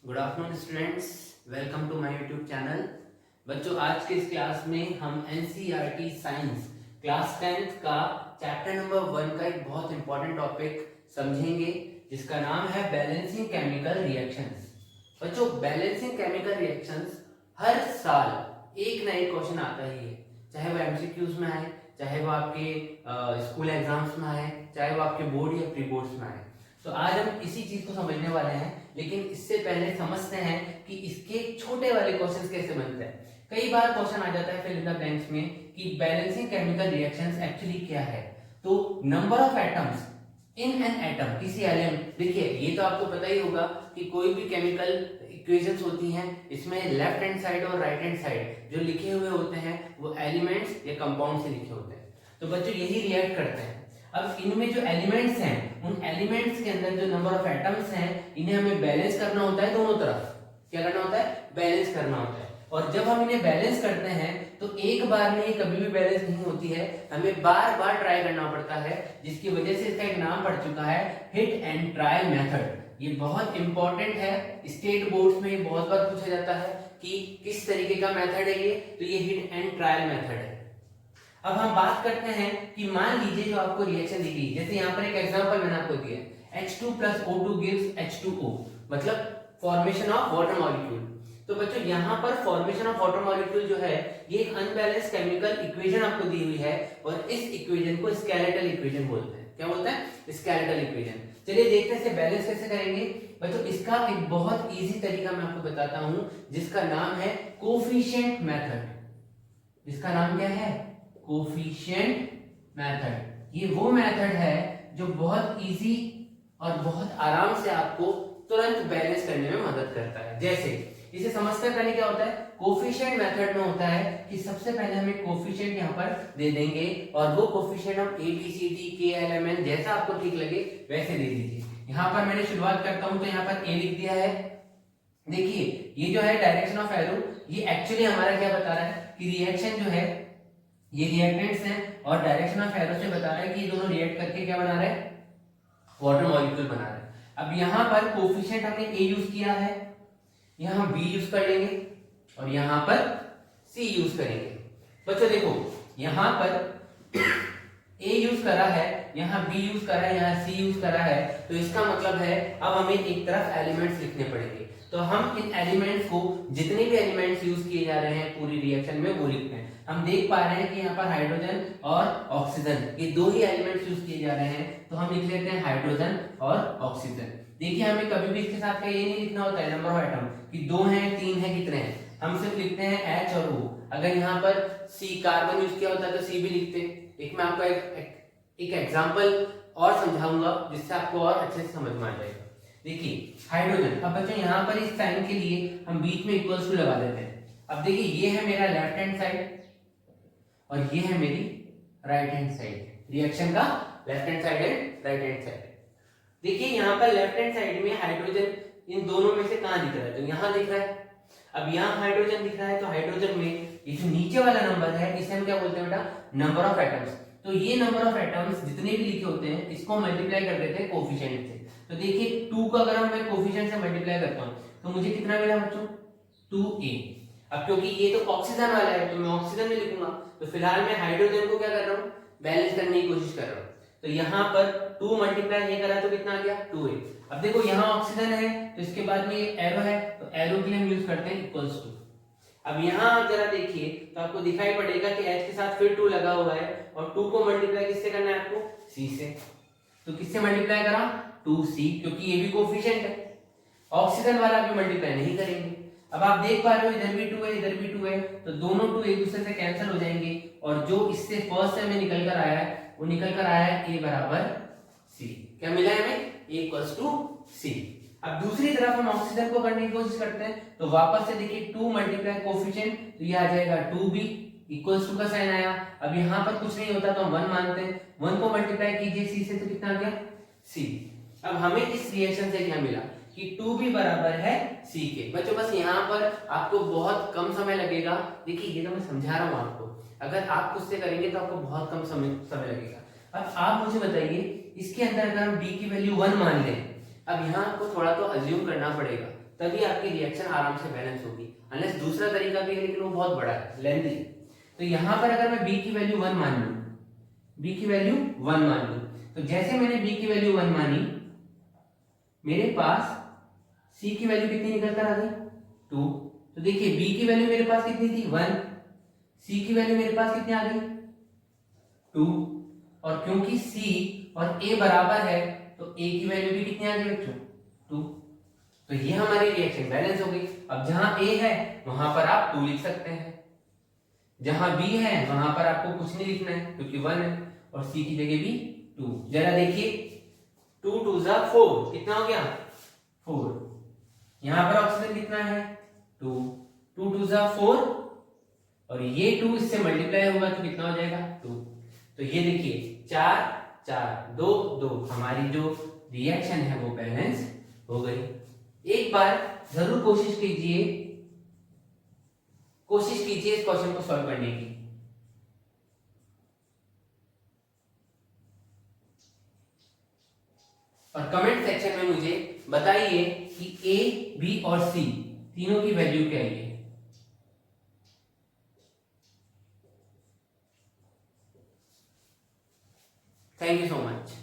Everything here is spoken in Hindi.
Good afternoon students, welcome to my YouTube channel. बच्चों, आज के इस क्लास में हम एनसीईआरटी साइंस क्लास 10th का चैप्टर नंबर 1 का एक बहुत इंपॉर्टेंट टॉपिक समझेंगे जिसका नाम है बैलेंसिंग केमिकल रिएक्शंस। बच्चों, बैलेंसिंग केमिकल रिएक्शंस हर साल एक ना एक क्वेश्चन आता ही है, चाहे वो एमसीक्यूज में आए, चाहे वो आपके स्कूल एग्जाम्स में आए, चाहे वो आपके बोर्ड या प्री बोर्ड्स में आए। तो आज हम इसी चीज को समझने वाले हैं, लेकिन इससे पहले समझते हैं कि इसके छोटे वाले क्वेश्चंस कैसे बनते हैं। कई बार क्वेश्चन आ जाता है फिल इन द ब्लैंक्स में कि बैलेंसिंग केमिकल रिएक्शंस एक्चुअली क्या है। तो number of atoms in an atom, किसी एलिमेंट, देखिए ये तो आपको पता ही होगा कि कोई भी केमिकल इक्वेशंस होती हैं, इसमें लेफ्ट हैंड साइड और राइट हैंड साइड जो लिखे हुए होते हैं वो एलिमेंट्स या कंपाउंड से लिखे होते हैं। तो बच्चों यही रिएक्ट करते हैं। अब इनमें जो एलिमेंट्स हैं, उन एलिमेंट्स के अंदर जो नंबर ऑफ एटम्स हैं, इन्हें हमें बैलेंस करना होता है। दोनों तरफ क्या करना होता है? बैलेंस करना होता है। और जब हम इन्हें बैलेंस करते हैं तो एक बार में ये कभी भी बैलेंस नहीं होती है, हमें बार बार ट्राई करना पड़ता है, जिसकी वजह से इसका एक नाम पड़ चुका है हिट एंड ट्राई मेथड। ये बहुत इंपॉर्टेंट है, स्टेट बोर्ड्स में ये बहुत बार पूछा जाता है कि किस तरीके का मेथड है ये। तो ये हिट एंड ट्रायल मेथड है। अब हम बात करते हैं कि मान लीजिए जो आपको रिएक्शन दी गई, जैसे यहाँ पर एक एग्जांपल मैंने आपको दिया, H2 plus O2 gives H2O, मतलब फॉर्मेशन ऑफ वाटर मॉलिक्यूल। तो बच्चों यहाँ पर फॉर्मेशन ऑफ वाटर मॉलिक्यूल जो है ये एक अनबैलेंस्ड केमिकल इक्वेशन आपको दी हुई है, और इस इक्वेशन को स्केलेटल इक्वेशन बोलते हैं। क्या बोलते हैं? Skeletal equation. चलिए देखते हैं इसे बैलेंस कैसे करेंगे। बच्चों, इसका एक बहुत इजी तरीका मैं आपको बताता हूं, जिसका नाम है कोफिशिएंट मेथड। जिसका नाम क्या है? Coefficient method. ये वो मेथड है जो बहुत इजी और बहुत आराम से आपको तुरंत बैलेंस करने में मदद करता है। जैसे इसे समझते पहले क्या होता है, कोफिशिएंट मेथड में होता है कि सबसे पहले हमें कोफिशिएंट यहाँ पर दे देंगे, और वो कोफिशिएंट हम ए बी सी डी के एल एम एन जैसा आपको ठीक लगे वैसे दे दीजिए। यहाँ पर मैंने शुरुआत करता हूं तो यहाँ पर ए लिख दिया है। देखिए ये जो है डायरेक्शन ऑफ एरो, ये एक्चुअली हमारा क्या बता रहा है कि रिएक्शन जो है ये रिएक्टेंट्स हैं, और डायरेक्शन ऑफ एरो से बता रहा है कि ये दोनों रिएक्ट करके क्या बना रहे हैं? वाटर मॉलिक्यूल बना रहे हैं। अब यहाँ पर कोफिशिएंट हमने ए यूज किया है, यहाँ बी यूज कर लेंगे, और यहाँ पर सी यूज करेंगे। बच्चों देखो, यहाँ पर ए यूज करा है, यहाँ बी यूज करा है, यहाँ सी यूज करा है, तो इसका मतलब है अब हमें एक तरफ एलिमेंट्स लिखने पड़ेंगे। तो हम इन एलिमेंट्स को, जितने भी एलिमेंट्स यूज किए जा रहे हैं पूरी रिएक्शन में, वो लिखते हैं। हम देख पा रहे हैं कि यहाँ पर हाइड्रोजन और ऑक्सीजन, ये दो ही एलिमेंट्स यूज किए जा रहे हैं, तो हम लिख लेते हैं हाइड्रोजन और ऑक्सीजन। देखिए हमें कभी भी इसके साथ का ये नहीं लिखना होता है नंबर ऑफ एटम कि 2 हैं 3 हैं कितने हैं, हम सिर्फ लिखते हैं H और O। अगर यहाँ पर C कार्बन यूज किया होता है तो C भी लिखते। एक मैं आपको एक एग्जांपल और समझाऊंगा जिससे आपको और अच्छे से समझ में आ जाएगा। देखिए हाइड्रोजन, अब बच्चों यहाँ पर इस साइन के लिए हम बीच में इक्वल्स टू लगा देते हैं। अब देखिए ये है मेरा लेफ्ट हैंड साइड और ये है मेरी राइट हैंड साइड, रिएक्शन का left hand side and right hand side. देखिए यहाँ पर लेफ्ट हैंड साइड में हाइड्रोजन इन दोनों में से कहाँ दिख रहा है? तो यहाँ दिख रहा है। अब यहाँ हाइड्रोजन दिख रहा है, तो हाइड्रोजन में ये जो नीचे वाला नंबर है इसे हम क्या बोलते हैं बेटा? Number of atoms. तो ये नंबर ऑफ एटम्स जितने भी लिखे होते हैं इसको मल्टीप्लाई कर देते हैं कोफिशिएंट से। तो देखिए 2 को अगर मैं कोफिशिएंट से मल्टीप्लाई करता हूँ तो मुझे कितना मिला बच्चों? 2a। अब क्योंकि ये तो ऑक्सीजन वाला है तो मैं ऑक्सीजन में लिखूंगा, तो फिलहाल मैं हाइड्रोजन को क्या कर रहा हूँ? बैलेंस करने की कोशिश कर रहा हूँ। तो यहाँ पर 2 मल्टीप्लाई ये करा तो कितना आ गया? 2a। अब देखो यहाँ ऑक्सीजन है तो इसके बाद में ये एरो है, तो एरो के लिए हम यूज करते हैं इक्वल्स टू। अब यहाँ जरा देखिए तो आपको दिखाई पड़ेगा कि H के साथ फिर 2 लगा हुआ है, और 2 को मल्टीप्लाई किससे करना है आपको? C से। तो किससे मल्टीप्लाई करा? 2c, क्योंकि ये भी कोफिशिएंट है। ऑक्सीजन वाला भी मल्टीप्लाई नहीं करेंगे। अब आप देख पा रहे हो इधर भी 2 है इधर भी 2 है, तो दोनों 2 एक दूसरे से कैंसिल हो जाएंगे, और जो इससे फर्स्ट से हमें निकल कर आया है वो निकल कर आया है a बराबर c। क्या मिला है हमें? a equals to c। अब दूसरी तरफ हम ऑक्सीजन को करने की कोशिश करते हैं, तो वापस से देखिए 2 मल्टीप्लाई कोफिशिएंट, तो ये आ जाएगा 2b इक्वल्स टू का साइन आया। अब यहाँ पर कुछ नहीं होता तो हम 1 मानते हैं, 1 को मल्टीप्लाई कीजिए c से तो कितना आ गया? c। अब हमें इस रिएक्शन से क्या मिला कि 2b बराबर है c के। बच्चों बस यहाँ पर आपको बहुत कम समय लगेगा। देखिए ये तो मैं समझा रहा हूँ आपको, अगर आप खुद से करेंगे तो आपको बहुत कम समय लगेगा। अब आप मुझे बताइए इसके अंदर अगर हम b की वैल्यू 1 मान लें, अब यहाँ आपको थोड़ा तो अज्यूम करना पड़ेगा, तभी आपकी रिएक्शन आराम से बैलेंस होगी। अनलेस दूसरा तरीका भी है लेकिन वो बहुत बड़ा है, लेंथी। तो यहाँ पर अगर मैं b की वैल्यू 1 मान लूं, b की वैल्यू 1 मान लूं, तो जैसे मैंने b की वैल्यू 1 मानी, मेरे पास c की वैल्यू कितनी निकल कर आ गई 2। तो देखिए b की वैल्यू मेरे पास कितनी थी 1, c की वैल्यू मेरे पास कितनी आ गई 2। और क्योंकि c और a बराबर है तो a की वैल्यू भी कितनी आ गई बच्चों 2। तो ये हमारी रिएक्शन बैलेंस हो गई। अब जहां a है वहां पर आप 2 लिख सकते हैं, जहां b है वहां पर आपको कुछ नहीं लिखना है क्योंकि 1 है, और c की जगह भी 2। जरा देखिए 2 2 जा 4, कितना हो गया 4। यहां पर ऑक्सीजन कितना है 2, 2 2 जा 4, और ये 2 इससे मल्टीप्लाई होगा तो कितना हो जाएगा 2। तो ये देखिए 4 4 2 2, हमारी जो रिएक्शन है वो बैलेंस हो गई। एक बार जरूर कोशिश कीजिए इस क्वेश्चन को सॉल्व करने की। और कमेंट सेक्शन में मुझे बताइए कि ए, बी और सी तीनों की वैल्यू क्या है। Thank you so much.